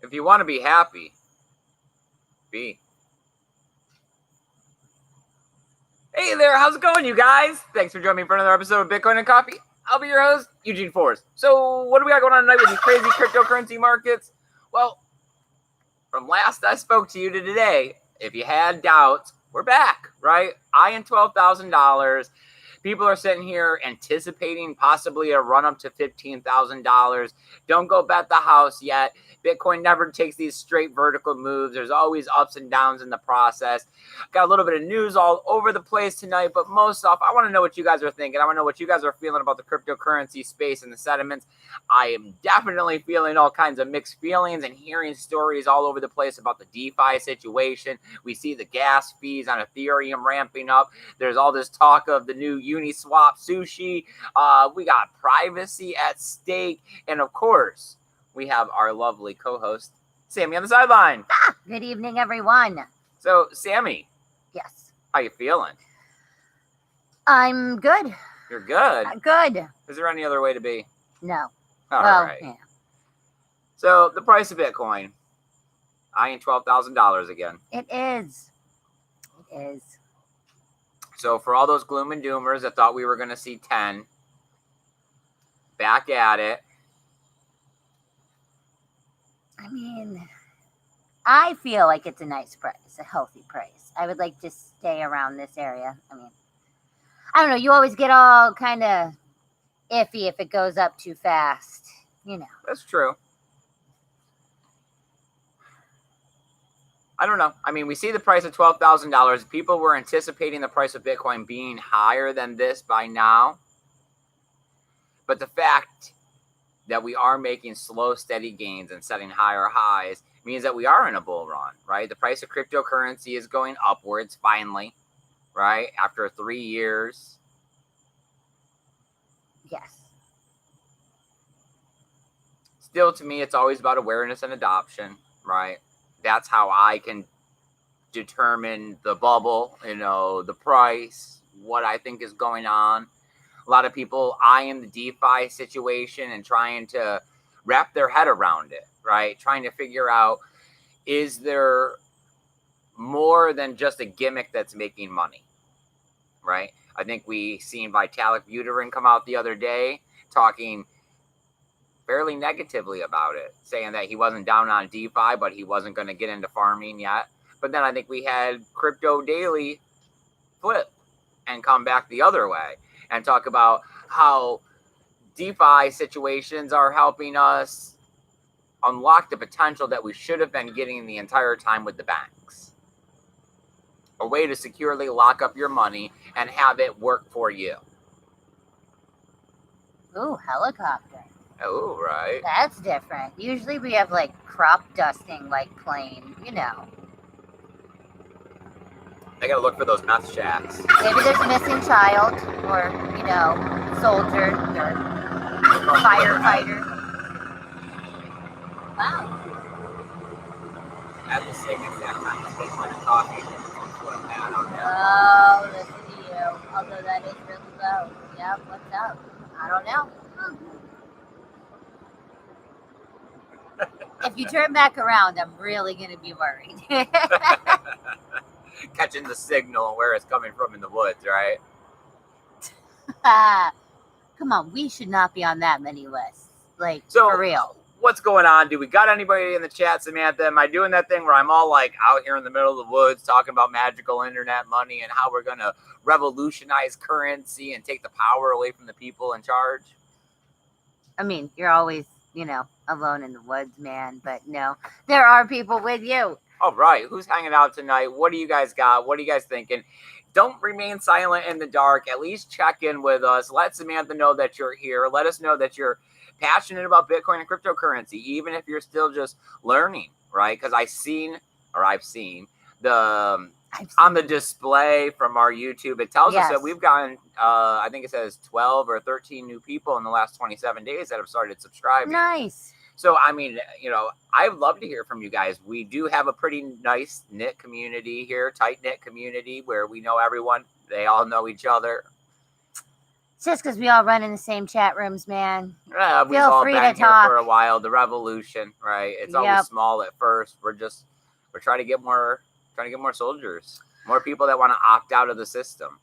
If you want to be happy, be. Hey there, how's it going, you guys? Thanks for joining me for another episode of Bitcoin and Coffee. I'll be your host, Eugene Forrest. So, what do we got going on tonight with these crazy cryptocurrency markets? Well, from last I spoke to you to today, if you had doubts, we're back, right? Eyeing $12,000. People are sitting here anticipating possibly a run up to $15,000. Don't go bet the house yet. Bitcoin never takes these straight vertical moves. There's always ups and downs in the process. Got a little bit of news all over the place tonight, but most off, I want to know what you guys are thinking. I want to know what you guys are feeling about the cryptocurrency space and the sentiments. I am definitely feeling all kinds of mixed feelings and hearing stories all over the place about the DeFi situation. We see the gas fees on Ethereum ramping up. There's all this talk of the new Uniswap sushi. We got privacy at stake. And of course, we have our lovely co-host, Sammy, on the sideline. Good evening, everyone. So, Sammy. Yes. How you feeling? I'm good. You're good? Good. Is there any other way to be? No. All right. Yeah. So, the price of Bitcoin, eyeing $12,000 again. It is. It is. So, for all those gloom and doomers that thought we were going to see 10, back at it. I mean, I feel like it's a nice price, a healthy price. I would like to stay around this area. I mean, I don't know. You always get all kind of iffy if it goes up too fast, you know. That's true. I don't know. I mean, we see the price of $12,000. People were anticipating the price of Bitcoin being higher than this by now. But the fact that we are making slow, steady gains and setting higher highs means that we are in a bull run, right? The price of cryptocurrency is going upwards finally, right? After 3 years. Yes. Still, to me, it's always about awareness and adoption, right? That's how I can determine the bubble, the price, what I think is going on. A lot of people eyeing the DeFi situation and trying to wrap their head around it, right? Trying to figure out, is there more than just a gimmick that's making money, right? I think we seen Vitalik Buterin come out the other day talking fairly negatively about it, saying that he wasn't down on DeFi, but he wasn't going to get into farming yet. But then I think we had Crypto Daily flip and come back the other way and talk about how DeFi situations are helping us unlock the potential that we should have been getting the entire time with the banks. A way to securely lock up your money and have it work for you. Ooh, helicopter. Oh, right. That's different. Usually we have like crop dusting, like plane, I gotta look for those meth shacks. Maybe there's a missing child or, soldier or firefighter. Wow. At the same exact time as Bitcoin and Coffee. Oh, listen to you. Although that is really low. Yep, what's up? I don't know. If you turn back around, I'm really going to be worried. Catching the signal and where it's coming from in the woods, right? Come on, we should not be on that many lists. So, for real. What's going on? Do we got anybody in the chat, Samantha? Am I doing that thing where I'm all like out here in the middle of the woods talking about magical internet money and how we're going to revolutionize currency and take the power away from the people in charge? I mean, you're always, alone in the woods, man. But no, there are people with you. All right. Who's hanging out tonight? What do you guys got? What are you guys thinking? Don't remain silent in the dark. At least check in with us. Let Samantha know that you're here. Let us know that you're passionate about Bitcoin and cryptocurrency, even if you're still just learning, right? Because I've seen on the display from our YouTube, it tells us that we've gotten, I think it says 12 or 13 new people in the last 27 days that have started subscribing. Nice. So, I mean, I'd love to hear from you guys. We do have a pretty nice knit community here, tight knit community where we know everyone. They all know each other. It's just because we all run in the same chat rooms, man. We've Feel all free been to here talk. for a while. The revolution, right? It's always Yep. small at first. We're trying to get more soldiers, more people that want to opt out of the system.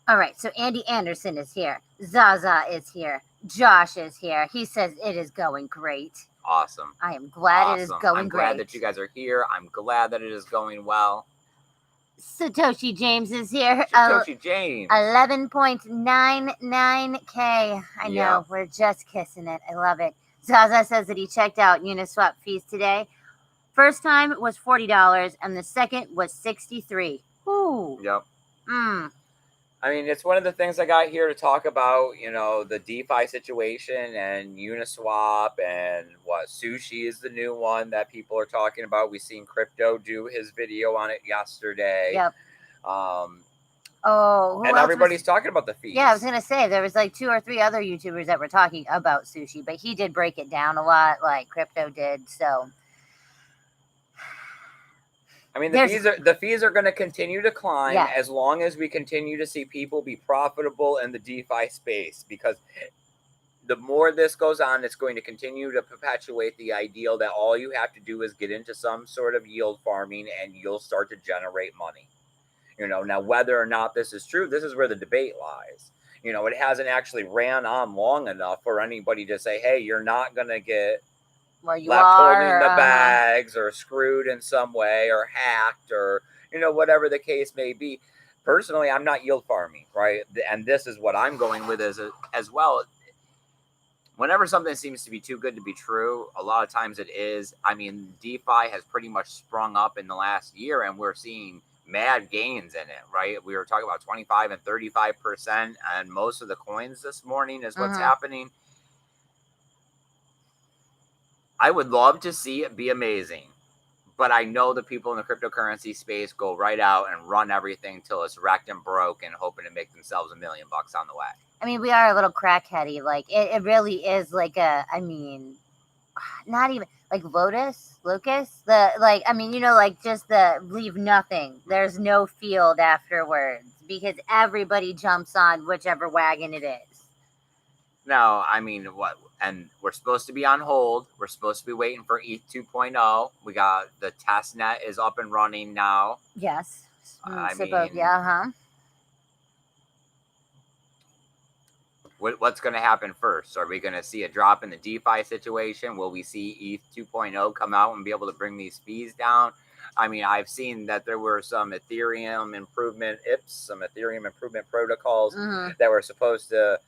All right, so Andy Anderson is here. Zaza is here. Josh is here. He says it is going great. Awesome. I am glad it is going I'm great. glad that you guys are here. I'm glad that it is going well. Satoshi James is here. Satoshi James. 11.99K. I know, we're just kissing it. I love it. Zaza says that he checked out Uniswap fees today. First time was $40 and the second was $63. Ooh. Yep. I mean, it's one of the things I got here to talk about, the DeFi situation and Uniswap and what Sushi is the new one that people are talking about. We seen Crypto do his video on it yesterday. Yep. And everybody's talking about the fees. Yeah, I was gonna say there was like 2 or 3 other YouTubers that were talking about Sushi, but he did break it down a lot, like Crypto did. So, I mean, the fees are going to continue to climb as long as we continue to see people be profitable in the DeFi space, because the more this goes on, it's going to continue to perpetuate the ideal that all you have to do is get into some sort of yield farming and you'll start to generate money. Now whether or not this is true, this is where the debate lies. It hasn't actually ran on long enough for anybody to say, hey, you're not going to get left holding the bags or screwed in some way or hacked or, whatever the case may be. Personally, I'm not yield farming, right? And this is what I'm going with as well. Whenever something seems to be too good to be true, a lot of times it is. I mean, DeFi has pretty much sprung up in the last year and we're seeing mad gains in it, right? We were talking about 25 and 35% on most of the coins this morning is what's happening. I would love to see it be amazing, but I know the people in the cryptocurrency space go right out and run everything till it's wrecked and broke and hoping to make themselves $1 million on the way. I mean, we are a little crackheady. Like it really is like not even like Lucas, just the leave nothing. There's no field afterwards because everybody jumps on whichever wagon it is. No, I mean, what? And we're supposed to be on hold. We're supposed to be waiting for ETH 2.0. We got the test net is up and running now. Yes. What's going to happen first? Are we going to see a drop in the DeFi situation? Will we see ETH 2.0 come out and be able to bring these fees down? I mean, I've seen that there were some Ethereum improvement protocols that were supposed to,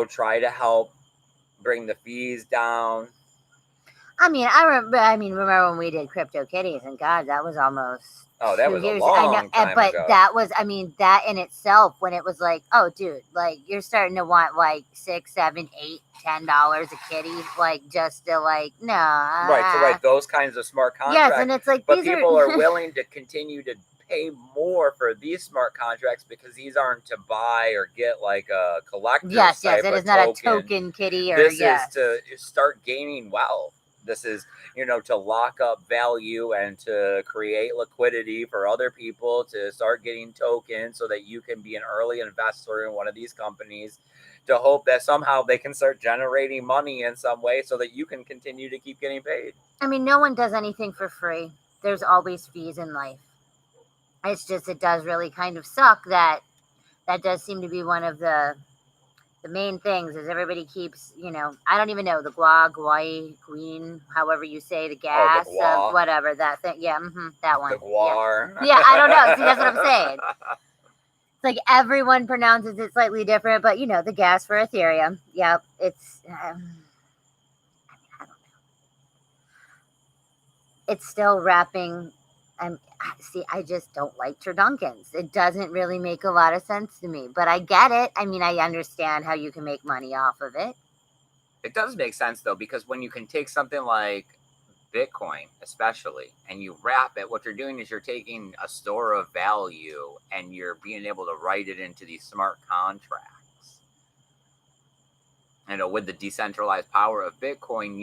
try to help bring the fees down. I mean, remember when we did Crypto Kitties, and God, that was almost. Oh, that was a long time ago. That was, that in itself, when it was like, oh, dude, like you're starting to want like $6, $7, $8, $10 a kitty, like just to like, no. Right, to write those kinds of smart contracts. Yes, and it's like, but people are willing to continue to pay more for these smart contracts because these aren't to buy or get like a collector's type it is of not token. A token kitty. This is to start gaining wealth. This is, to lock up value and to create liquidity for other people to start getting tokens so that you can be an early investor in one of these companies to hope that somehow they can start generating money in some way so that you can continue to keep getting paid. I mean, no one does anything for free. There's always fees in life. It's just, it does really kind of suck that does seem to be one of the main things is everybody keeps, I don't even know, the guine, however you say the gas, whatever, that thing. Yeah, that one. The guar. Yeah, I don't know. See, that's what I'm saying. It's like everyone pronounces it slightly different, but, the gas for Ethereum. Yep, it's, I don't know. It's still wrapping. I just don't like turdunkins. It doesn't really make a lot of sense to me, but I get it. I mean, I understand how you can make money off of it. It does make sense, though, because when you can take something like Bitcoin, especially, and you wrap it, what you're doing is you're taking a store of value and you're being able to write it into these smart contracts. With the decentralized power of Bitcoin,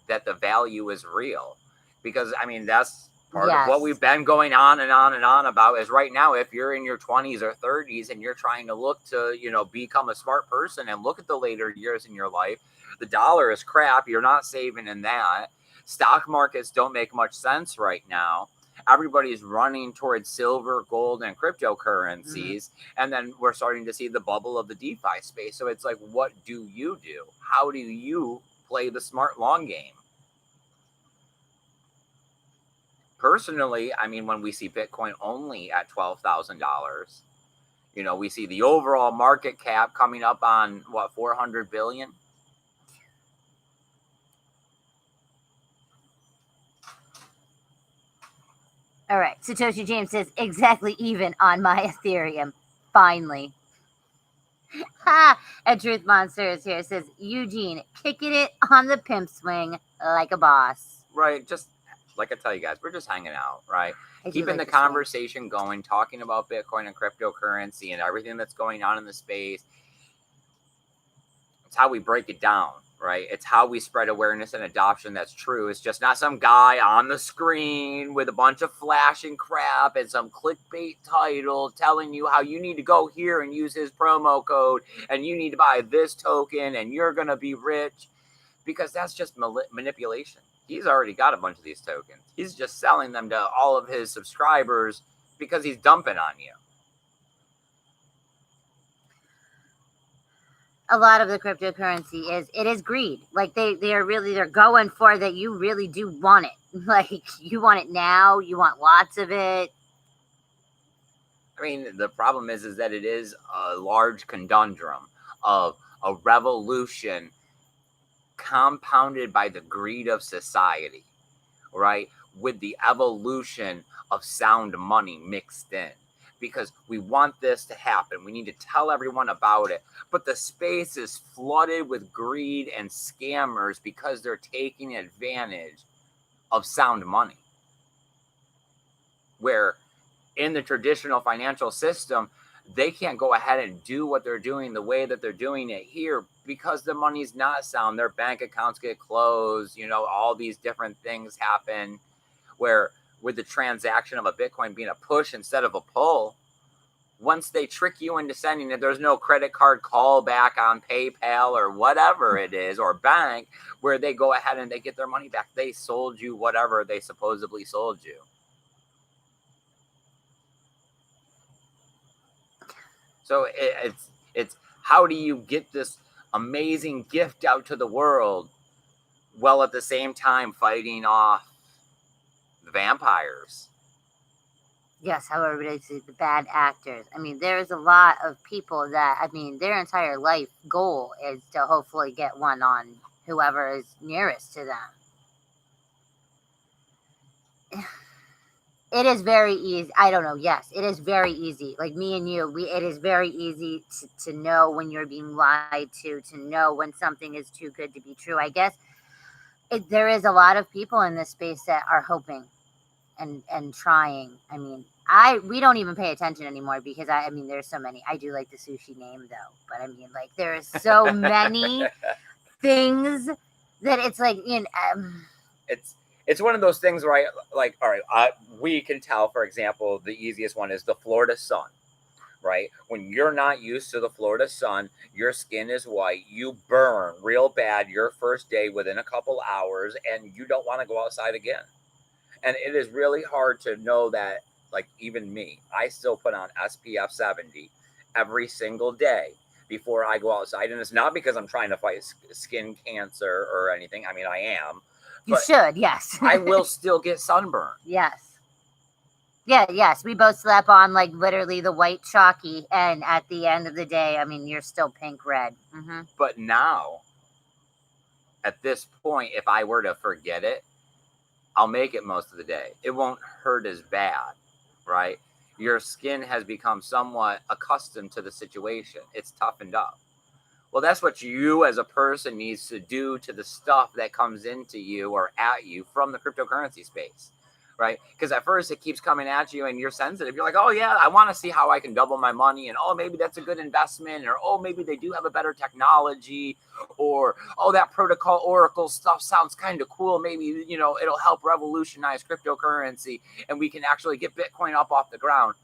that the value is real. Because, I mean, that's Part of what we've been going on and on and on about is right now, if you're in your 20s or 30s and you're trying to look to, become a smart person and look at the later years in your life, the dollar is crap. You're not saving in that. Stock markets don't make much sense right now. Everybody's running towards silver, gold, and cryptocurrencies. And then we're starting to see the bubble of the DeFi space. So it's like, what do you do? How do you play the smart long game? Personally, I mean, when we see Bitcoin only at $12,000, we see the overall market cap coming up on what, 400 billion? All right. Satoshi James says exactly even on my Ethereum. Finally. Ha! And Truth Monster is here. Says Eugene, kicking it on the pimp swing like a boss. Right. Just like I tell you guys, we're just hanging out, right? Keeping the conversation going, talking about Bitcoin and cryptocurrency and everything that's going on in the space. It's how we break it down, right? It's how we spread awareness and adoption that's true. It's just not some guy on the screen with a bunch of flashing crap and some clickbait title telling you how you need to go here and use his promo code and you need to buy this token and you're going to be rich, because that's just manipulation. He's already got a bunch of these tokens. He's just selling them to all of his subscribers because he's dumping on you. A lot of the cryptocurrency is greed. Like they're going for that. You really do want it. Like you want it now. You want lots of it. I mean, the problem is that it is a large conundrum of a revolution compounded by the greed of society, right? With the evolution of sound money mixed in. Because we want this to happen. We need to tell everyone about it. But the space is flooded with greed and scammers because they're taking advantage of sound money. Where in the traditional financial system, they can't go ahead and do what they're doing the way that they're doing it here because the money's not sound. Their bank accounts get closed. All these different things happen where with the transaction of a Bitcoin being a push instead of a pull, once they trick you into sending it, there's no credit card callback on PayPal or whatever it is, or bank, where they go ahead and they get their money back. They sold you whatever they supposedly sold you. So it's how do you get this amazing gift out to the world while at the same time fighting off the vampires? Yes, however, it's the bad actors. I mean, there's a lot of people that, I mean, their entire life goal is to hopefully get one on whoever is nearest to them. It is very easy. I don't know. Yes, it is very easy. Like me and you, it is very easy to know when you're being lied to know when something is too good to be true. I guess there is a lot of people in this space that are hoping and trying. I mean, we don't even pay attention anymore because I mean, there's so many. I do like the sushi name though, but I mean, like there is so many things that it's like, it's one of those things where all right, we can tell, for example, the easiest one is the Florida sun, right? When you're not used to the Florida sun, your skin is white, you burn real bad your first day within a couple hours, and you don't want to go outside again. And it is really hard to know that, like even me, I still put on SPF 70 every single day before I go outside. And it's not because I'm trying to fight skin cancer or anything. I mean, I am. You should, yes. I will still get sunburn. Yes. Yeah, yes. We both slept on like literally the white chalky. And at the end of the day, I mean, you're still pink red. Mm-hmm. But now, at this point, if I were to forget it, I'll make it most of the day. It won't hurt as bad, right? Your skin has become somewhat accustomed to the situation. It's toughened up. Well, that's what you as a person needs to do to the stuff that comes into you or at you from the cryptocurrency space. right? Because at first it keeps coming at you and you're sensitive. You're like, oh yeah, I want to see how I can double my money, and oh, maybe that's a good investment, or oh, maybe they do have a better technology, or oh, that protocol Oracle stuff sounds kind of cool. Maybe, it'll help revolutionize cryptocurrency and we can actually get Bitcoin up off the ground.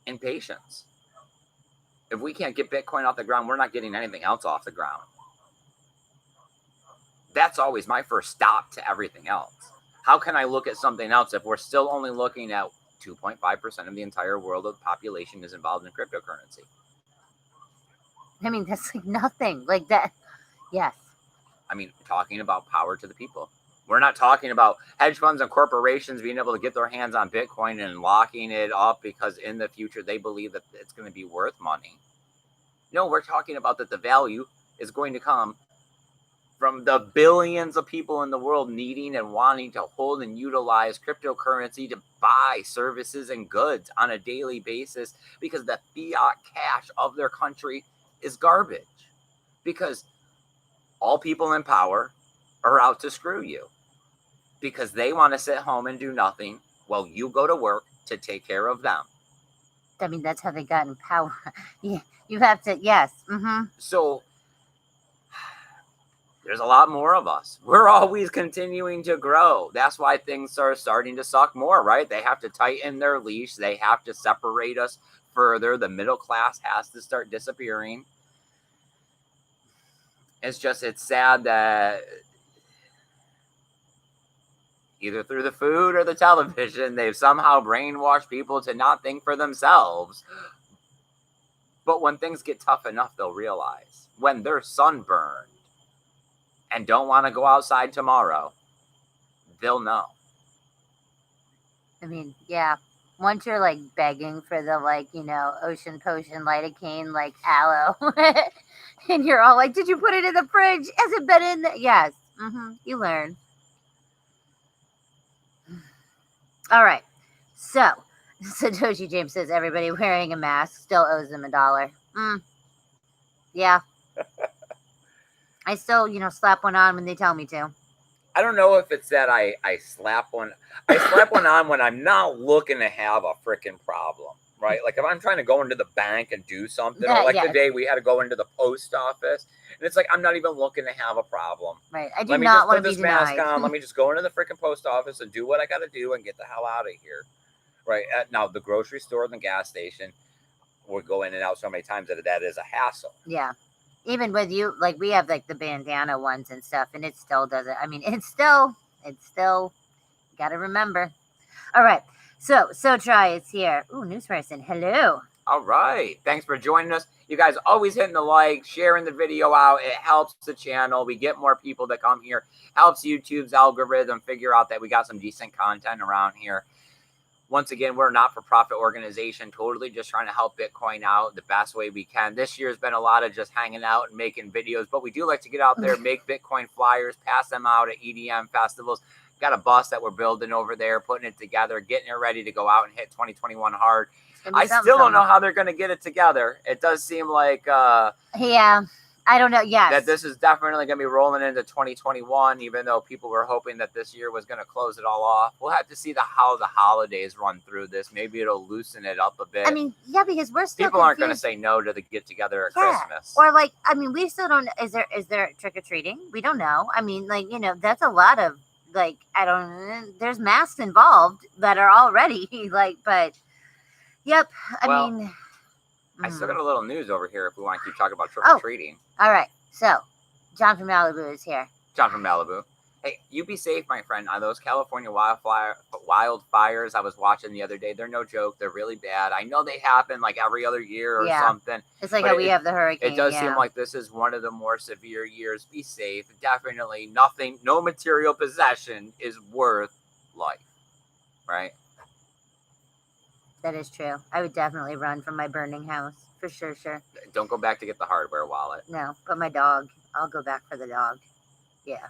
And patience. If we can't get Bitcoin off the ground, we're not getting anything else off the ground. That's always my first stop to everything else. How can I look at something else if we're still only looking at 2.5% of the entire world of the population is involved in cryptocurrency? I mean, that's like nothing like that. Yes. I mean, talking about power to the people. We're not talking about hedge funds and corporations being able to get their hands on Bitcoin and locking it up because in the future they believe that it's going to be worth money. No, we're talking about that the value is going to come from the billions of people in the world needing and wanting to hold and utilize cryptocurrency to buy services and goods on a daily basis, because the fiat cash of their country is garbage. Because all people in power are out to screw you, because they want to sit home and do nothing while you go to work to take care of them. I mean, that's how they got in power. Yeah, you have to, yes. Mm-hmm. So there's a lot more of us. We're always continuing to grow. That's why things are starting to suck more, right? They have to tighten their leash. They have to separate us further. The middle class has to start disappearing. It's sad that either through the food or the television, they've somehow brainwashed people to not think for themselves. But when things get tough enough, they'll realize. When they're sunburned and don't want to go outside tomorrow, they'll know. I mean, yeah. Once you're like begging for the ocean potion lidocaine, like aloe, and you're all like, "Did you put it in the fridge? Has it been in there?" Yes. Mm-hmm. You learn. All right. So Satoshi James says everybody wearing a mask still owes them $1. Yeah. I still, slap one on when they tell me to. I don't know if it's that I slap one. I slap one on when I'm not looking to have a freaking problem, right? Like if I'm trying to go into the bank and do something, or like the day we had to go into the post office, and it's like I'm not even looking to have a problem. Right. I do not want to be denied. Let me just put this mask on. Let me just go into the freaking post office and do what I got to do and get the hell out of here. Right. Now the grocery store and the gas station, we go in and out so many times that is a hassle. Yeah. Even with you, like we have like the bandana ones and stuff, and it still doesn't. I mean, it's still, got to remember. All right. So try is here. Ooh, news person. Hello. All right. Thanks for joining us. You guys always hitting the like, sharing the video out. It helps the channel. We get more people that come here. Helps YouTube's algorithm figure out that we got some decent content around here. Once again, we're a not-for-profit organization, totally just trying to help Bitcoin out the best way we can. This year has been a lot of just hanging out and making videos, but we do like to get out there, make Bitcoin flyers, pass them out at EDM festivals. Got a bus that we're building over there, putting it together, getting it ready to go out and hit 2021 hard. I still don't know how they're going to get it together. It does seem like... yeah. I don't know. Yes. That this is definitely going to be rolling into 2021, even though people were hoping that this year was going to close it all off. We'll have to see how the holidays run through this. Maybe it'll loosen it up a bit. I mean, yeah, because we're still people aren't going to say no to the get together at Christmas. Or we still don't. Is there trick or treating? We don't know. I mean, that's a lot of there's masks involved that are already but yep. I mean. I still got a little news over here if we want to keep talking about trick-or-treating. All right. So, John from Malibu is here. John from Malibu. Hey, you be safe, my friend. On those California wildfires I was watching the other day, they're no joke. They're really bad. I know they happen like every other year or something. It's like how we have the hurricane. It does seem like this is one of the more severe years. Be safe. Definitely no material possession is worth life. Right? That is true. I would definitely run from my burning house. For sure. Don't go back to get the hardware wallet. No, but my dog. I'll go back for the dog. Yeah.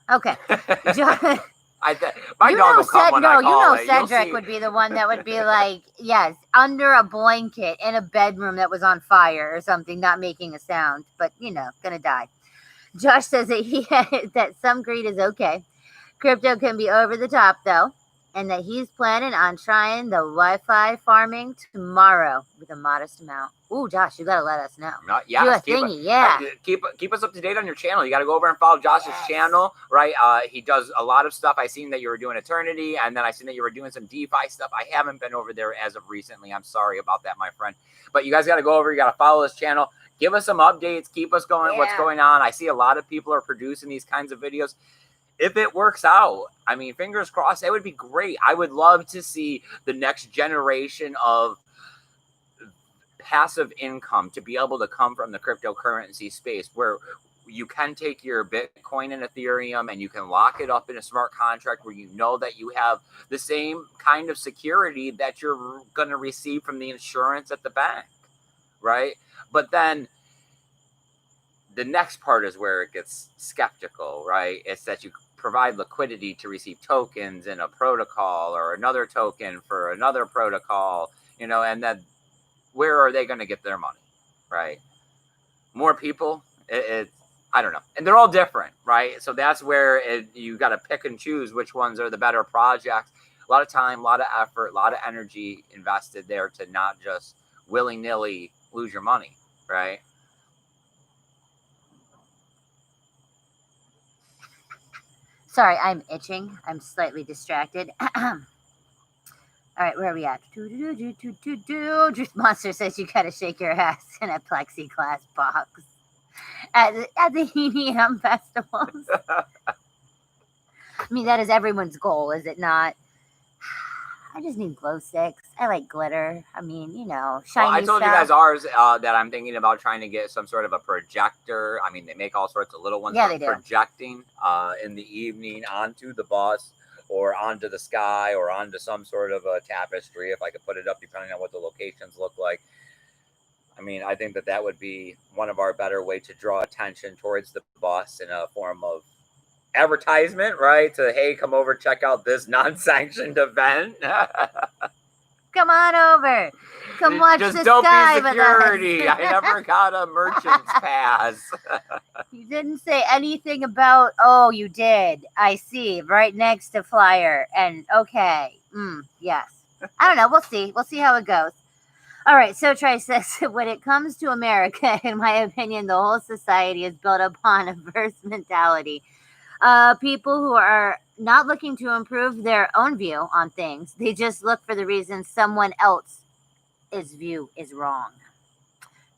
Okay. My dog will come when I call it. Cedric would be the one that would be like, yes, under a blanket in a bedroom that was on fire or something, not making a sound, but, gonna die. Josh says that that some greed is okay. Crypto can be over the top, though, and that he's planning on trying the Wi-Fi farming tomorrow with a modest amount. Ooh, Josh, you gotta let us know. Yes, Do a thingy, yeah. Keep us up to date on your channel. You got to go over and follow Josh's channel, right? He does a lot of stuff. I seen that you were doing Eternity, and then I seen that you were doing some DeFi stuff. I haven't been over there as of recently. I'm sorry about that, my friend. But you guys got to go over. You got to follow his channel. Give us some updates. Keep us going. What's going on? I see a lot of people are producing these kinds of videos. If it works out, I mean, fingers crossed, that would be great. I would love to see the next generation of passive income to be able to come from the cryptocurrency space, where you can take your Bitcoin and Ethereum and you can lock it up in a smart contract where you know that you have the same kind of security that you're going to receive from the insurance at the bank, right? But then the next part is where it gets skeptical, right? It's that you provide liquidity to receive tokens in a protocol or another token for another protocol, and then where are they going to get their money, right? More people, I don't know. And they're all different, right? So that's where you got to pick and choose which ones are the better projects. A lot of time, a lot of effort, a lot of energy invested there to not just willy-nilly lose your money, right? Sorry, I'm itching. I'm slightly distracted. All right, where are we at? Juice Monster says you gotta shake your ass in a plexiglass box at the EDM festivals. I mean, that is everyone's goal, is it not? I just need glow sticks. I like glitter. I mean, shiny I told stuff. you guys ours that I'm thinking about trying to get some sort of a projector. I mean, they make all sorts of little ones for projecting in the evening onto the bus or onto the sky or onto some sort of a tapestry, if I could put it up, depending on what the locations look like. I mean, I think that would be one of our better ways to draw attention towards the bus in a form of advertisement, right? To, hey, come over, check out this non-sanctioned event. Come on over. Come watch Just the don't sky be security. I never got a merchant's pass. You didn't say anything about, oh, you did. I see. Right next to flyer. And okay. Yes. I don't know. We'll see. We'll see how it goes. All right. So Trey says, when it comes to America, in my opinion, the whole society is built upon a verse mentality. People who are not looking to improve their own view on things. They just look for the reason someone else's view is wrong.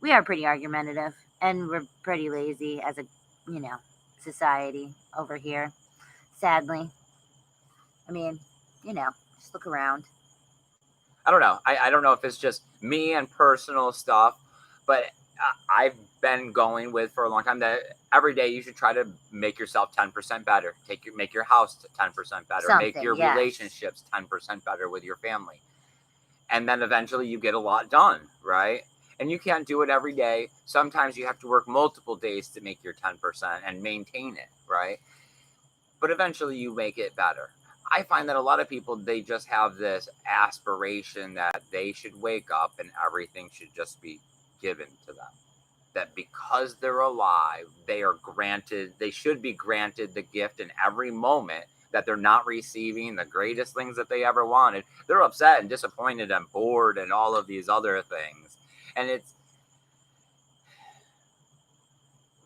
We are pretty argumentative, and we're pretty lazy as a, society over here. Sadly. I mean, just look around. I don't know. I don't know if it's just me and personal stuff, but I've been going with for a long time that every day you should try to make yourself 10% better. Make your house 10% better. Make your relationships 10% better with your family. And then eventually you get a lot done, right? And you can't do it every day. Sometimes you have to work multiple days to make your 10% and maintain it, right? But eventually you make it better. I find that a lot of people, they just have this aspiration that they should wake up and everything should just be given to them. That because they're alive, they should be granted the gift in every moment that they're not receiving the greatest things that they ever wanted. They're upset and disappointed and bored and all of these other things. And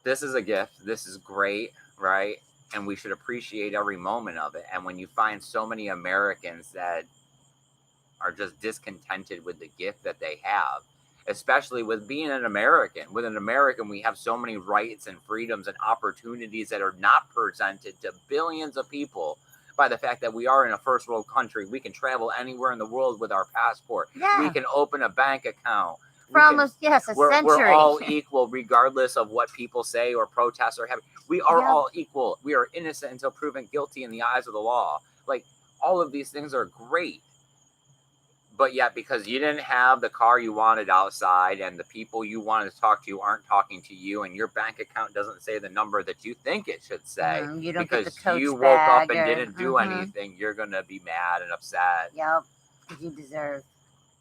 this is a gift. This is great, right? And we should appreciate every moment of it. And when you find so many Americans that are just discontented with the gift that they have, especially with being an American. With an American, we have so many rights and freedoms and opportunities that are not presented to billions of people by the fact that we are in a first world country. We can travel anywhere in the world with our passport. Yeah. We can open a bank account. For almost, a century. We're all equal, regardless of what people say or protest or have. We are all equal. We are innocent until proven guilty in the eyes of the law. Like, all of these things are great. But yet, because you didn't have the car you wanted outside and the people you wanted to talk to aren't talking to you, and your bank account doesn't say the number that you think it should say, you don't because get the Coach you woke up and or, didn't do anything, you're going to be mad and upset. Yep, because you deserve.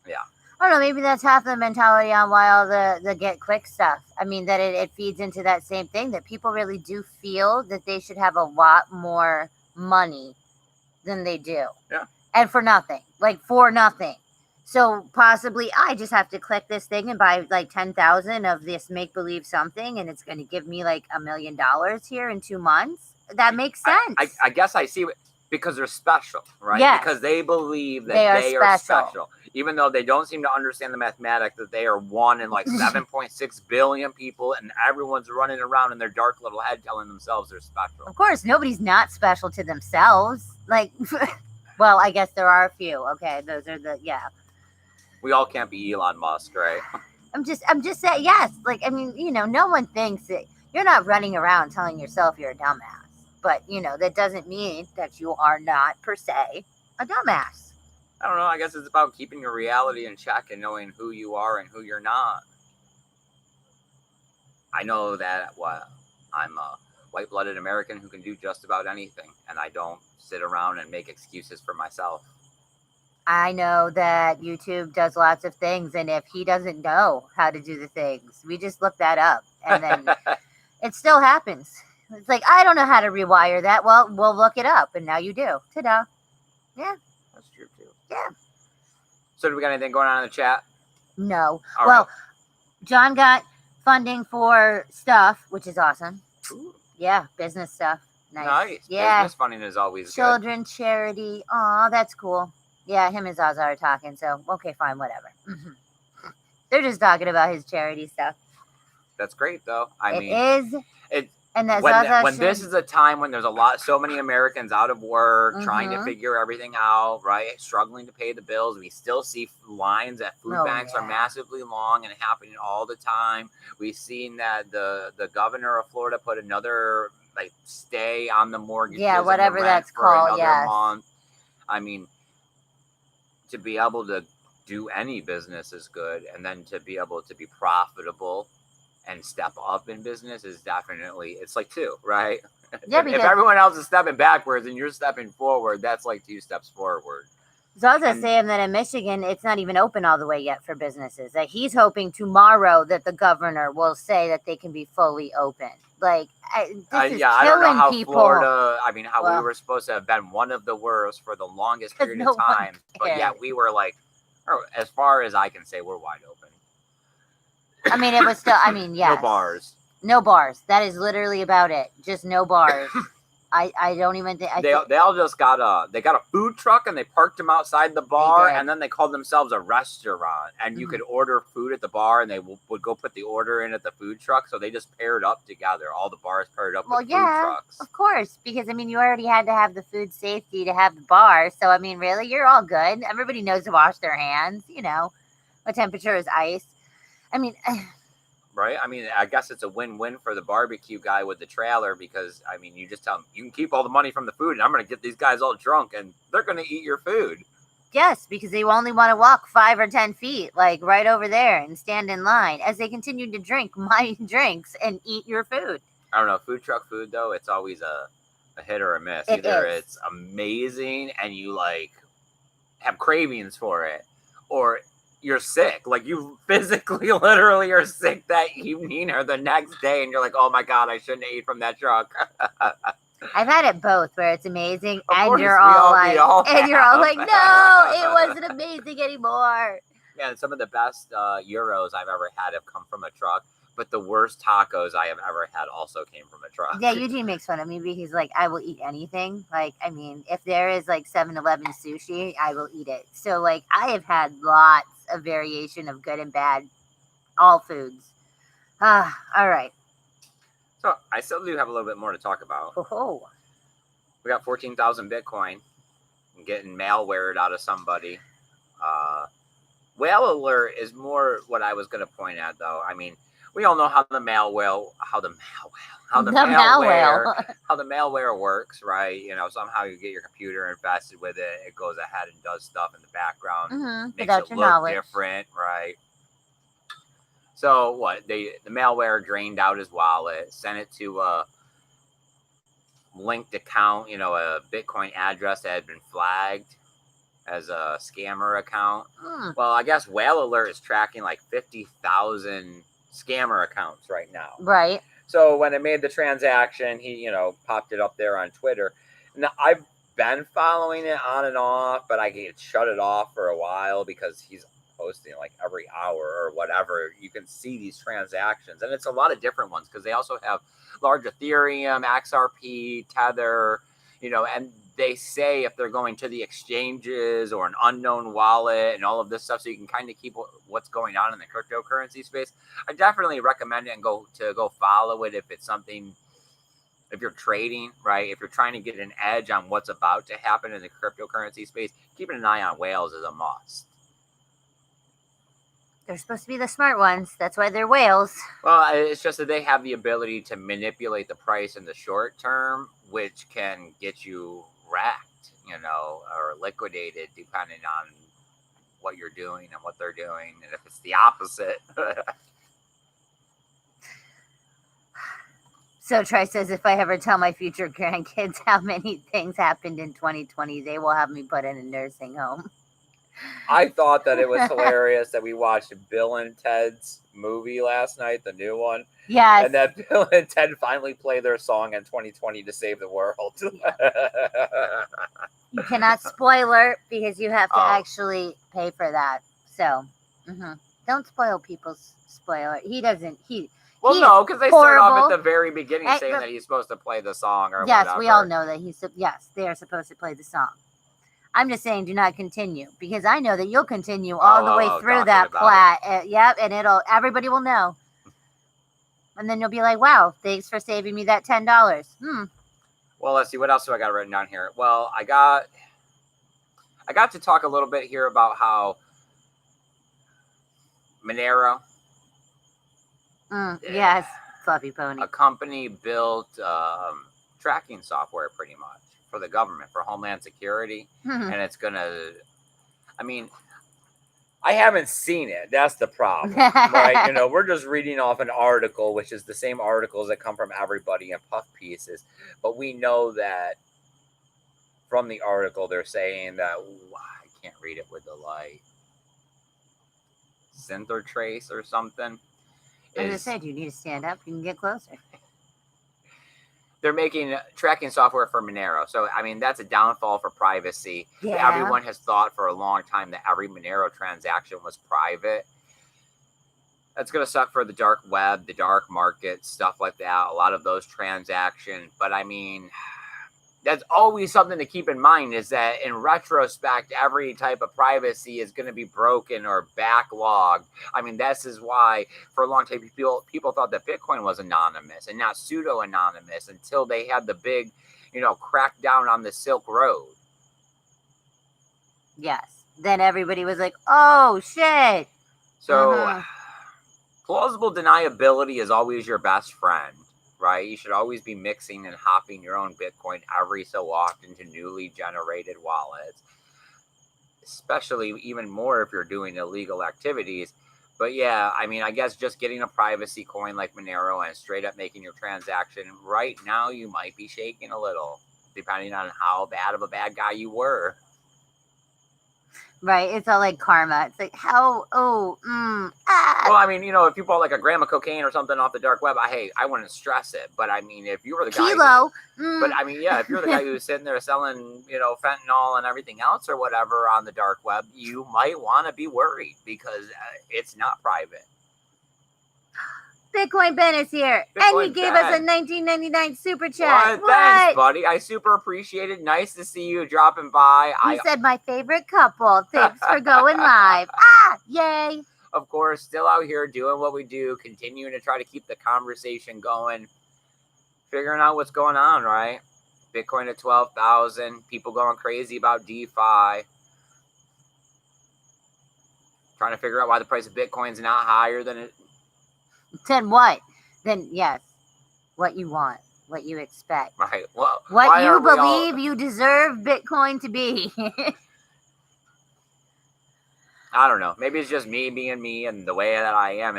Yeah. I don't know, maybe that's half the mentality on why all the get quick stuff. I mean, that it feeds into that same thing, that people really do feel that they should have a lot more money than they do. Yeah. And for nothing. Like, for nothing. So possibly I just have to click this thing and buy like 10,000 of this make-believe something, and it's going to give me like $1 million here in 2 months. That makes sense. I guess I see because they're special, right? Yes. Because they believe that they are special. Even though they don't seem to understand the mathematics that they are one in like 7.6 billion people, and everyone's running around in their dark little head telling themselves they're special. Of course, nobody's not special to themselves. Like, well, I guess there are a few. Okay, those are We all can't be Elon Musk, right? I'm just saying, yes. Like, I mean, no one thinks that you're not running around telling yourself you're a dumbass. But, that doesn't mean that you are not, per se, a dumbass. I don't know. I guess it's about keeping your reality in check and knowing who you are and who you're not. I know that, I'm a white-blooded American who can do just about anything. And I don't sit around and make excuses for myself. I know that YouTube does lots of things. And if he doesn't know how to do the things, we just look that up. And then it still happens. It's like, I don't know how to rewire that. Well, we'll look it up. And now you do. Ta-da. Yeah. That's true, too. Yeah. So do we got anything going on in the chat? No. All well, right. John got funding for stuff, which is awesome. Ooh. Yeah. Business stuff. Nice. Yeah. Business funding is always Children charity. Aw, that's cool. Yeah, him and Zaza are talking. So, okay, fine. Whatever. Mm-hmm. They're just talking about his charity stuff. That's great, though. And that when this is a time when there's so many Americans out of work, trying to figure everything out, right? Struggling to pay the bills. We still see lines at food banks are massively long and happening all the time. We've seen that the governor of Florida put another stay on the mortgages. Yeah, whatever that's called. Another month. I mean, to be able to do any business is good, and then to be able to be profitable and step up in business is definitely, it's like two, right? Yeah, if everyone else is stepping backwards and you're stepping forward, that's like 2 steps forward. Zaza's saying that in Michigan, it's not even open all the way yet for businesses. Like, he's hoping tomorrow that the governor will say that they can be fully open. Like, this is killing I don't know how people. Florida, we were supposed to have been one of the worst for the longest period of time. But yeah, we were as far as I can say, we're wide open. I mean, it was still, yes. No bars. No bars. That is literally about it. Just no bars. I don't even think they all just got a food truck and they parked them outside the bar, and then they called themselves a restaurant, and you could order food at the bar, and they would go put the order in at the food truck. So they just paired up together. All the bars paired up with food trucks. Of course, because you already had to have the food safety to have the bar. So really, you're all good. Everybody knows to wash their hands. What temperature is ice? Right? I guess it's a win-win for the barbecue guy with the trailer, because, you just tell them, you can keep all the money from the food, and I'm going to get these guys all drunk, and they're going to eat your food. Yes, because they only want to walk 5 or 10 feet, right over there, and stand in line as they continue to drink my drinks and eat your food. I don't know. Food truck food, though, it's always a hit or a miss. Either it's amazing, and you, have cravings for it, or you're sick. You physically, literally are sick that evening or the next day, and you're like, oh my God, I shouldn't eat from that truck. I've had it both, where it's amazing, and you're all like, no, it wasn't amazing anymore. Yeah, and some of the best gyros I've ever had have come from a truck, but the worst tacos I have ever had also came from a truck. Yeah, Eugene makes fun of me because I will eat anything. If there is 7-Eleven sushi, I will eat it. So I have had lots of variation of good and bad, all foods. All right. So I still do have a little bit more to talk about. Oh. We got 14,000 Bitcoin. I'm getting malwared out of somebody. Whale alert is more what I was going to point at, though. We all know how the malware works, right? Somehow you get your computer infested with it. It goes ahead and does stuff in the background, makes it look different, right? So what? The malware drained out his wallet, sent it to a linked account, a Bitcoin address that had been flagged as a scammer account. Well, I guess Whale Alert is tracking 50,000 scammer accounts right now. Right. So when it made the transaction, he, popped it up there on Twitter. Now, I've been following it on and off, but I get shut it off for a while because he's posting like every hour or whatever. You can see these transactions, and it's a lot of different ones because they also have large Ethereum, XRP, Tether, and they say if they're going to the exchanges or an unknown wallet and all of this stuff, so you can kind of keep what's going on in the cryptocurrency space. I definitely recommend it and go follow it if it's something. If you're trading, right? If you're trying to get an edge on what's about to happen in the cryptocurrency space, keeping an eye on whales is a must. They're supposed to be the smart ones. That's why they're whales. Well, it's just that they have the ability to manipulate the price in the short term, which can get you wrecked, or liquidated depending on what you're doing and what they're doing. And if it's the opposite. So Troy says, if I ever tell my future grandkids how many things happened in 2020, they will have me put in a nursing home. I thought that it was hilarious that we watched Bill and Ted's movie last night, the new one. Yes. And that Bill and Ted finally play their song in 2020 to save the world. You cannot spoiler because you have to actually pay for that. So don't spoil people's spoiler. He doesn't. Well, no, because they start off at the very beginning saying that he's supposed to play the song or whatever. Yes, we all know that they are supposed to play the song. I'm just saying do not continue because I know that you'll continue all the way through that plot. Yep, and everybody will know. And then you'll be like, wow, thanks for saving me that $10. Well, let's see. What else do I got written down here? Well, I got to talk a little bit here about how Monero. Yes, fluffy pony. A company built tracking software pretty much for the government, for Homeland Security. And it's going to, I haven't seen it. That's the problem, right? We're just reading off an article, which is the same articles that come from everybody in puff pieces. But we know that from the article, they're saying that, I can't read it with the light. Center trace or something. As I said, you need to stand up. You can get closer. They're making tracking software for Monero. So, that's a downfall for privacy. Yeah. Everyone has thought for a long time that every Monero transaction was private. That's going to suck for the dark web, the dark market, stuff like that. A lot of those transactions. But, that's always something to keep in mind is that in retrospect, every type of privacy is going to be broken or backlogged. This is why for a long time people thought that Bitcoin was anonymous and not pseudo-anonymous until they had the big, crackdown on the Silk Road. Yes. Then everybody was like, oh, shit. So plausible deniability is always your best friend. Right? You should always be mixing and hopping your own Bitcoin every so often to newly generated wallets, especially even more if you're doing illegal activities. But yeah, I guess just getting a privacy coin like Monero and straight up making your transaction right now, you might be shaking a little, depending on how bad of a bad guy you were. Right, it's all like karma. It's like Well, if you bought like a gram of cocaine or something off the dark web, I wouldn't stress it. But if you were the guy, if you're the guy who's sitting there selling, fentanyl and everything else or whatever on the dark web, you might want to be worried because it's not private. Bitcoin Ben is here, and he gave us a $19.99 super chat. What? Thanks, buddy. I super appreciate it. Nice to see you dropping by. He said, my favorite couple. Thanks for going live. Yay. Of course, still out here doing what we do, continuing to try to keep the conversation going, figuring out what's going on, right? Bitcoin at 12,000, people going crazy about DeFi. Trying to figure out why the price of Bitcoin's not higher than it. Then what? Then, yes, what you want, what you expect. Right. Well, what you believe you deserve Bitcoin to be. I don't know. Maybe it's just me being me and the way that I am.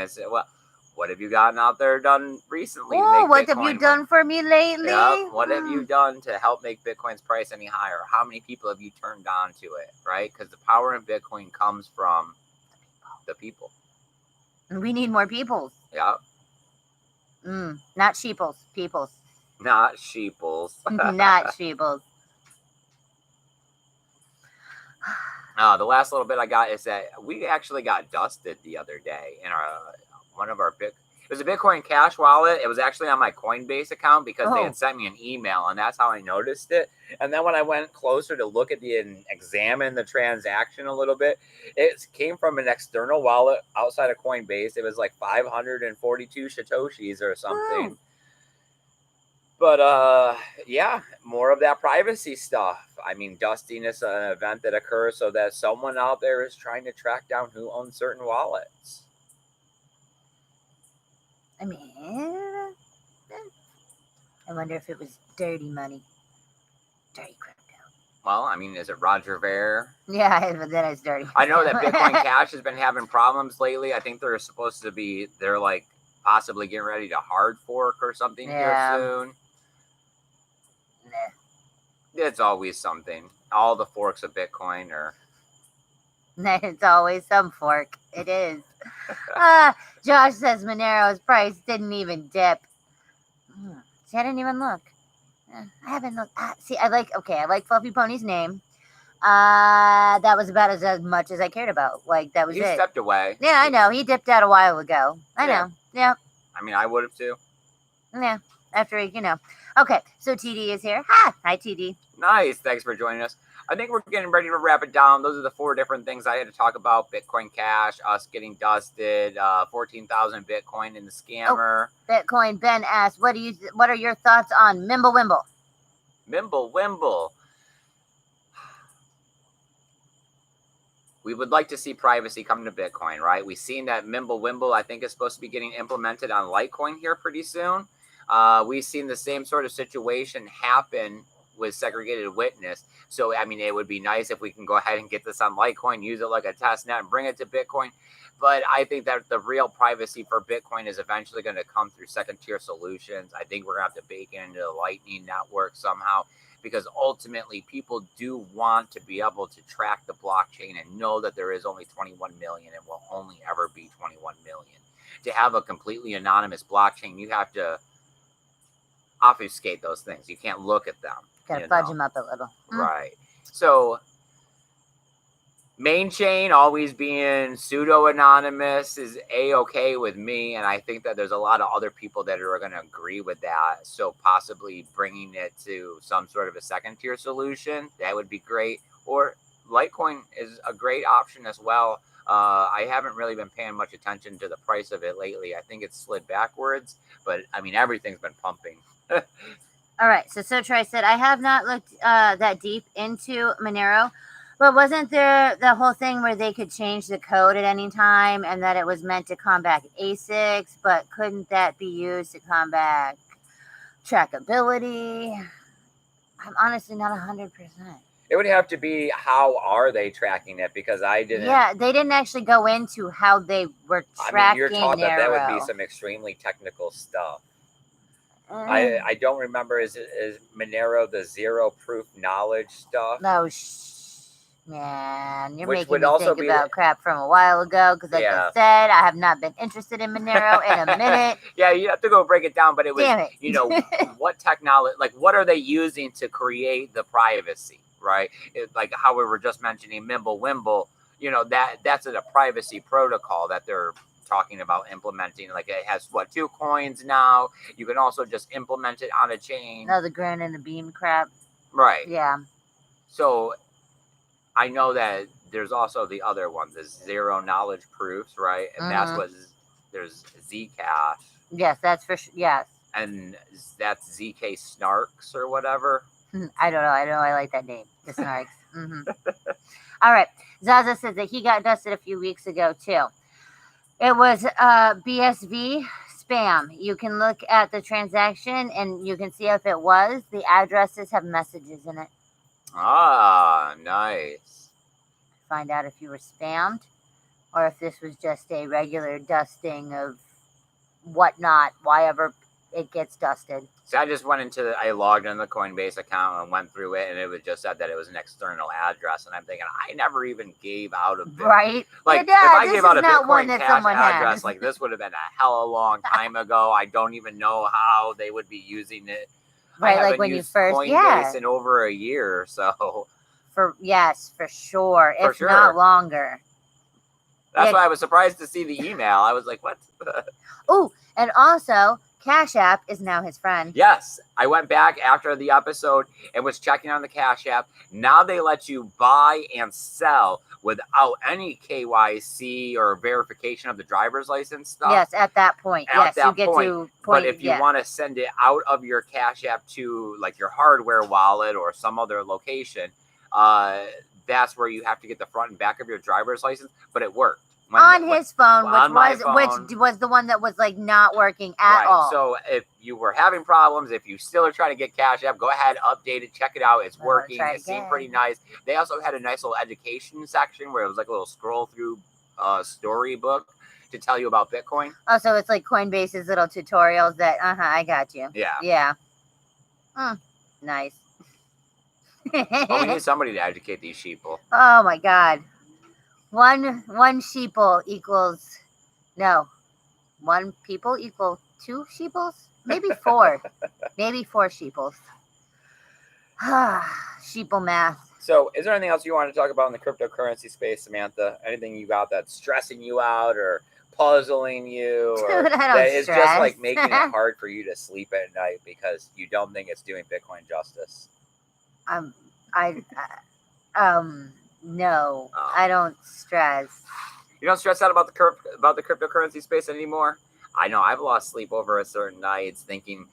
What have you gotten out there done recently? What have you done for me lately? Yep. What have you done to help make Bitcoin's price any higher? How many people have you turned on to it, right? Because the power in Bitcoin comes from the people. And we need more peoples. Yeah. Not sheeples. Peoples. Not sheeples. Not sheeples. The last little bit I got is that we actually got dusted the other day in our one of our big. It was a Bitcoin Cash wallet. It was actually on my Coinbase account because they Oh. had sent me an email, and that's how I noticed it. And then when I went closer to look at and examine the transaction a little bit, it came from an external wallet outside of Coinbase. It was like 542 Satoshis or something. Oh. But yeah, more of that privacy stuff. I mean, dusting is an event that occurs so that someone out there is trying to track down who owns certain wallets. I mean, I wonder if it was dirty money. Dirty crypto. Well, I mean, is it Roger Ver? Yeah, but then it's dirty. I know that Bitcoin Cash has been having problems lately. I think they're like possibly getting ready to hard fork or something Yeah. here soon. Nah. It's always something. All the forks of Bitcoin are. It's always some fork. It is. Josh says Monero's price didn't even dip. See, I didn't even look. I haven't looked. See, I like Fluffy Pony's name. That was about as much as I cared about. Like, that was He it. stepped away. Yeah, I know. He dipped out a while ago. I know. Yeah. I mean, I would have too. Yeah. After, Okay, so TD is here. Hi, TD. Nice. Thanks for joining us. I think we're getting ready to wrap it down. Those are the 4 different things I had to talk about. Bitcoin Cash, us getting dusted, 14,000 Bitcoin in the scammer. Bitcoin Ben asks, what are your thoughts on Mimblewimble? Mimblewimble. We would like to see privacy come to Bitcoin, right? We've seen that Mimblewimble, I think, is supposed to be getting implemented on Litecoin here pretty soon. We've seen the same sort of situation happen with segregated witness. So, I mean, it would be nice if we can go ahead and get this on Litecoin, use it like a test net and bring it to Bitcoin. But I think that the real privacy for Bitcoin is eventually going to come through second-tier solutions. I think we're going to have to bake it into the Lightning Network somehow, because ultimately people do want to be able to track the blockchain and know that there is only 21 million and will only ever be 21 million. To have a completely anonymous blockchain, you have to obfuscate those things. You can't look at them. Gotta fudge them up a little. Right. So main chain always being pseudo-anonymous is A-okay with me, and I think that there's a lot of other people that are going to agree with that. So possibly bringing it to some sort of a second-tier solution, that would be great. Or Litecoin is a great option as well. I haven't really been paying much attention to the price of it lately. I think it's slid backwards, but I mean, everything's been pumping. All right, so Sotri said, I have not looked that deep into Monero, but wasn't there the whole thing where they could change the code at any time and that it was meant to combat ASICs, but couldn't that be used to combat trackability? I'm honestly not 100%. It would have to be, how are they tracking it? Because I didn't. Yeah, they didn't actually go into how they were tracking. I mean, you're taught that would be Monero. some extremely technical stuff. I don't remember. Is Monero the zero proof knowledge stuff? No, man, you're Which making would me also think be about crap from a while ago. Because like I said, I have not been interested in Monero in a minute. Yeah, you have to go break it down. But it was, Damn it. you know, what technology, like what are they using to create the privacy, right? Like how we were just mentioning Mimblewimble, you know, that's a privacy protocol that they're talking about implementing. Like it has 2 coins now. You can also just implement it on a chain. No, the Grand and the Beam crap. Right. Yeah. So I know that there's also the other one, the zero knowledge proofs, right? And that's what there's Zcash. Yes, that's for sure. Yes. And that's ZK Snarks or whatever. I don't know. I like that name, the Snarks. All right. Zaza says that he got dusted a few weeks ago too. It was BSV spam. You can look at the transaction and you can see if it was. The addresses have messages in it. Ah, nice. Find out if you were spammed or if this was just a regular dusting of whatnot, wherever it gets dusted. So I logged in the Coinbase account and went through it, and it was just said that it was an external address. And I'm thinking, I never even gave out a Bitcoin. Right. Like, if I gave out a Bitcoin Cash address, like this would have been a hell of a long time ago. I don't even know how they would be using it. Right, like when you first, Coinbase in over a year, so. For sure. For If not sure. longer. That's Yeah. why I was surprised to see the email. I was like, what? Oh, and also Cash App is now his friend. Yes, I went back after the episode and was checking on the Cash App. Now they let you buy and sell without any KYC or verification of the driver's license stuff. Yes, at that point. At that you get point. to But if you want to send it out of your Cash App to like your hardware wallet or some other location, that's where you have to get the front and back of your driver's license. But it worked. His phone, which was the one that was like not working at all. So if you were having problems, if you still are trying to get Cash App, go ahead, update it, check it out. It's working. It seemed pretty nice. They also had a nice little education section where it was like a little scroll through storybook to tell you about Bitcoin. Oh, so it's like Coinbase's little tutorials that, I got you. Yeah. Yeah. Nice. Well, we need somebody to educate these sheeple. Oh my God. One sheeple equals, no, one people equal two sheeples? Maybe four. Maybe four sheeples. Sheeple math. So is there anything else you want to talk about in the cryptocurrency space, Samantha? Anything you got that's stressing you out or puzzling you? Or Dude, that is just like making it hard for you to sleep at night because you don't think it's doing Bitcoin justice? No, I don't stress. You don't stress out about the cryptocurrency space anymore? I know I've lost sleep over a certain nights thinking,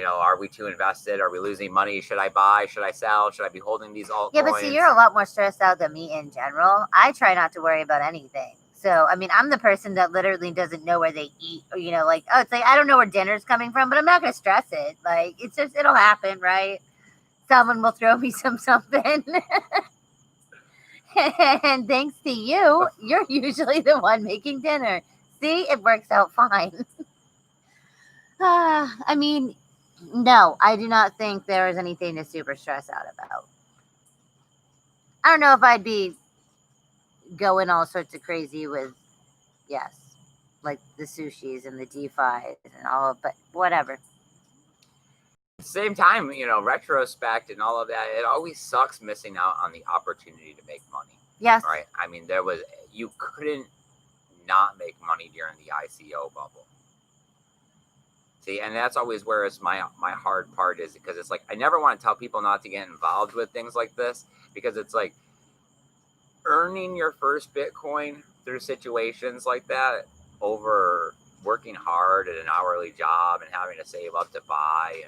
are we too invested? Are we losing money? Should I buy? Should I sell? Should I be holding these altcoins? Yeah, but see, you're a lot more stressed out than me in general. I try not to worry about anything. So, I mean, I'm the person that literally doesn't know where they eat. Or, it's like, I don't know where dinner's coming from, but I'm not going to stress it. Like, it's just, it'll happen, right? Someone will throw me something. And thanks to you, you're usually the one making dinner. See, it works out fine. I mean, no, I do not think there is anything to super stress out about. I don't know if I'd be going all sorts of crazy with, like the sushis and the DeFi and all of, but whatever. Same time, retrospect and all of that, it always sucks missing out on the opportunity to make money. Yes. Right. I mean, you couldn't not make money during the ICO bubble. See, and that's always where it's my hard part is because it's like, I never want to tell people not to get involved with things like this because it's like earning your first Bitcoin through situations like that over working hard at an hourly job and having to save up to buy,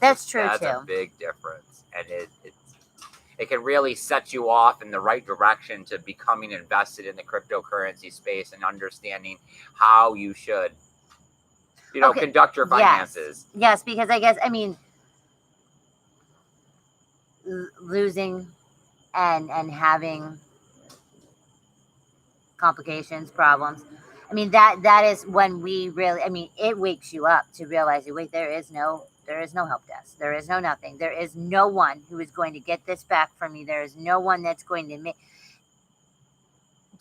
that's true too. That's a big difference, and it can really set you off in the right direction to becoming invested in the cryptocurrency space and understanding how you should, conduct your finances. Yes, because I guess, losing and having complications, problems. That is when we really, it wakes you up to realize, wait, there is no help desk. There is no nothing. There is no one who is going to get this back from me. There is no one that's going to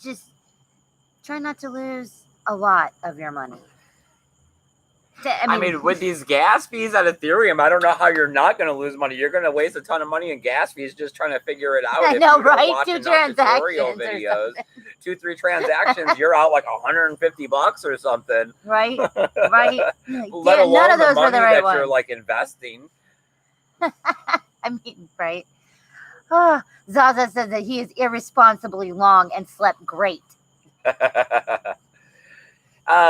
just try not to lose a lot of your money. With these gas fees on Ethereum, I don't know how you're not going to lose money. You're going to waste a ton of money in gas fees just trying to figure it out. I know, right? 2 transactions, videos, 2-3 transactions, you're out like $150 or something. Right. Let alone none of those the money were the right that ones. You're like investing. Right. Zaza says that he is irresponsibly long and slept great.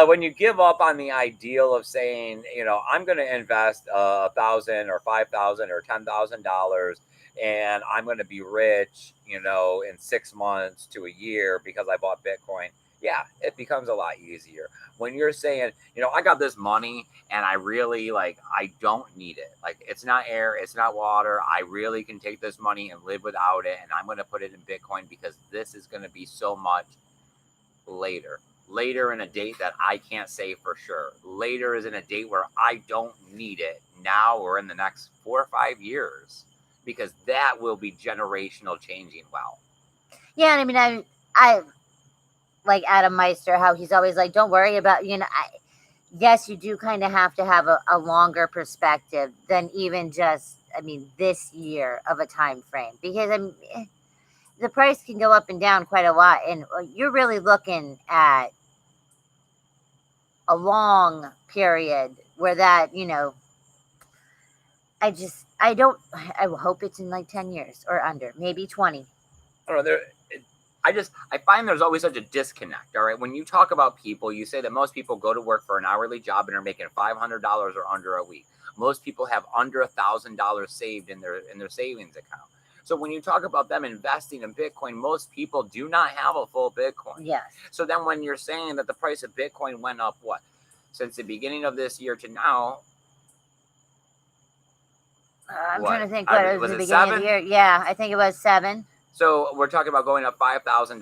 When you give up on the ideal of saying, I'm going to invest $1,000 or $5,000 or $10,000 and I'm going to be rich, in 6 months to a year because I bought Bitcoin. Yeah, it becomes a lot easier. When you're saying, I got this money and I really I don't need it. Like, it's not air, it's not water. I really can take this money and live without it. And I'm going to put it in Bitcoin because this is going to be so much later in a date that I can't say for sure. Later is in a date where I don't need it now or in the next 4 or 5 years, because that will be generational changing wealth. Yeah, and I like Adam Meister, how he's always like, don't worry about, yes, you do kind of have to have a longer perspective than even just, this year of a time frame, because the price can go up and down quite a lot, and you're really looking at a long period where that, I will hope it's in like 10 years or under, maybe 20. I don't know. I find there's always such a disconnect. All right, when you talk about people, you say that most people go to work for an hourly job and are making $500 or under a week. Most people have under $1,000 saved in their savings account. So when you talk about them investing in Bitcoin, most people do not have a full Bitcoin. Yes. So then when you're saying that the price of Bitcoin went up, what, since the beginning of this year to now? I'm trying to think. What was the beginning of the year? Yeah, I think it was 7. So we're talking about going up $5,000.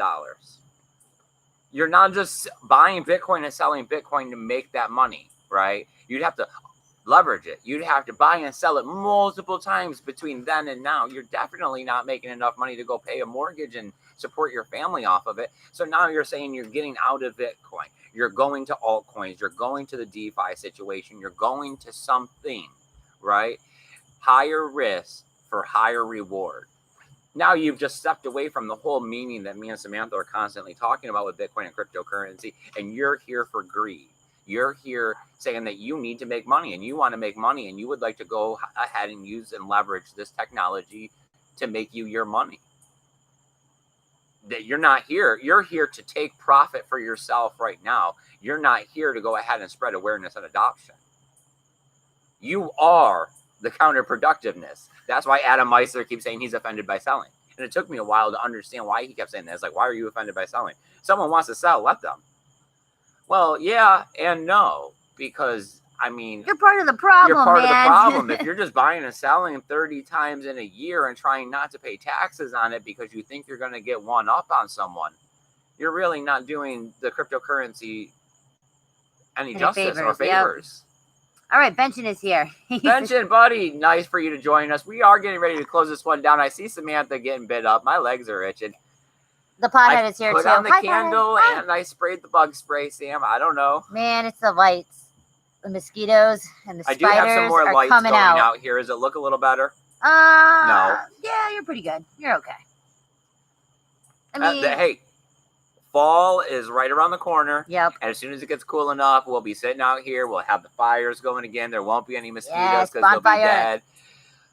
You're not just buying Bitcoin and selling Bitcoin to make that money, right? You'd have to leverage it. You'd have to buy and sell it multiple times between then and now. You're definitely not making enough money to go pay a mortgage and support your family off of it. So now you're saying you're getting out of Bitcoin. You're going to altcoins. You're going to the DeFi situation. You're going to something, right? Higher risk for higher reward. Now you've just stepped away from the whole meaning that me and Samantha are constantly talking about with Bitcoin and cryptocurrency, and you're here for greed. You're here saying that you need to make money and you want to make money and you would like to go ahead and use and leverage this technology to make you your money. That you're not here. You're here to take profit for yourself right now. You're not here to go ahead and spread awareness and adoption. You are the counterproductiveness. That's why Adam Meisler keeps saying he's offended by selling. And it took me a while to understand why he kept saying that. It's like, why are you offended by selling? Someone wants to sell, let them. Well, yeah and no, because I mean, you're part of the problem. You're part of the problem. If you're just buying and selling 30 times in a year and trying not to pay taxes on it because you think you're going to get one up on someone, you're really not doing the cryptocurrency any justice or favors. Yep. All right, Benjamin is here. Benjamin, buddy, nice for you to join us. We are getting ready to close this one down. I see Samantha getting bit up. My legs are itching. The pothead is here too. Put on the candle and I sprayed the bug spray, Sam. I don't know. Man, it's the lights. The mosquitoes and the spiders I do have some more lights coming going out here. Does it look a little better? No. Yeah, you're pretty good. You're okay. I mean, hey, fall is right around the corner. Yep. And as soon as it gets cool enough, we'll be sitting out here. We'll have the fires going again. There won't be any mosquitoes because they'll be dead.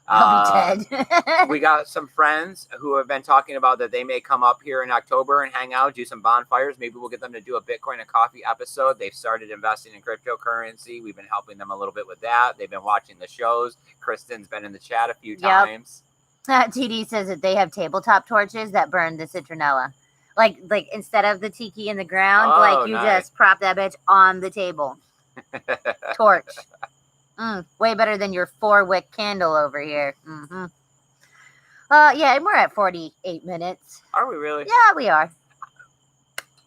They'll be dead. We got some friends who have been talking about that they may come up here in October and hang out, do some bonfires. Maybe we'll get them to do a Bitcoin and coffee episode. They've started investing in cryptocurrency. We've been helping them a little bit with that. They've been watching the shows. Kristen's been in the chat a few times. TD says that they have tabletop torches that burn the citronella. Like instead of the tiki in the ground, you just prop that bitch on the table. Torch. Way better than your 4-wick candle over here. Mm-hmm. Yeah, and we're at 48 minutes. Are we really? Yeah, we are.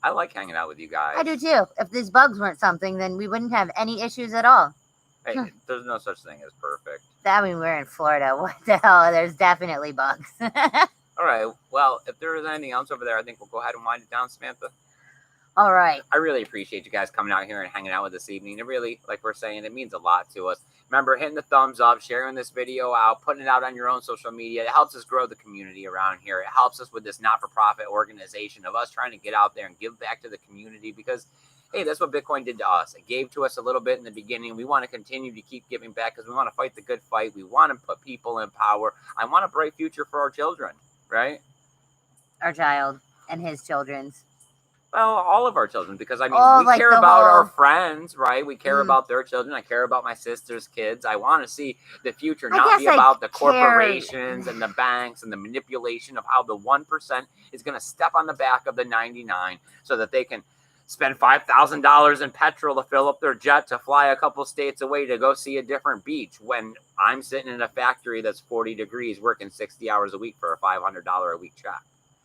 I like hanging out with you guys. I do too. If these bugs weren't something, then we wouldn't have any issues at all. Hey, there's no such thing as perfect. I mean, we're in Florida. What the hell? There's definitely bugs. All right. Well, if there is anything else over there, I think we'll go ahead and wind it down, Samantha. All right. I really appreciate you guys coming out here and hanging out with us this evening. It really, like we're saying, it means a lot to us. Remember, hitting the thumbs up, sharing this video out, putting it out on your own social media. It helps us grow the community around here. It helps us with this not-for-profit organization of us trying to get out there and give back to the community because, hey, that's what Bitcoin did to us. It gave to us a little bit in the beginning. We want to continue to keep giving back because we want to fight the good fight. We want to put people in power. I want a bright future for our children, right? Our child and his children's. Well, all of our children, because I mean, we care about our friends, right? We care about their children. I care about my sister's kids. I want to see the future not be about the corporations and the banks and the manipulation of how the 1% is going to step on the back of the 99 so that they can spend $5,000 in petrol to fill up their jet to fly a couple states away to go see a different beach when I'm sitting in a factory that's 40 degrees working 60 hours a week for a $500 a week check.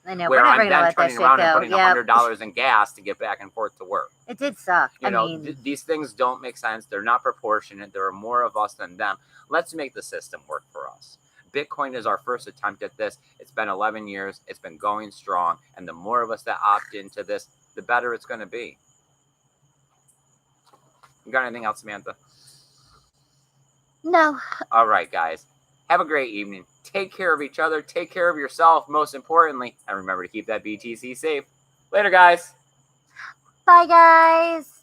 I know, where I'm then turning around and putting $100 in gas to get back and forth to work. It did suck. You know, these things don't make sense. They're not proportionate. There are more of us than them. Let's make the system work for us. Bitcoin is our first attempt at this. It's been 11 years. It's been going strong. And the more of us that opt into this, the better it's going to be. You got anything else, Samantha? No. All right, guys. Have a great evening. Take care of each other. Take care of yourself, most importantly. And remember to keep that BTC safe. Later, guys. Bye, guys.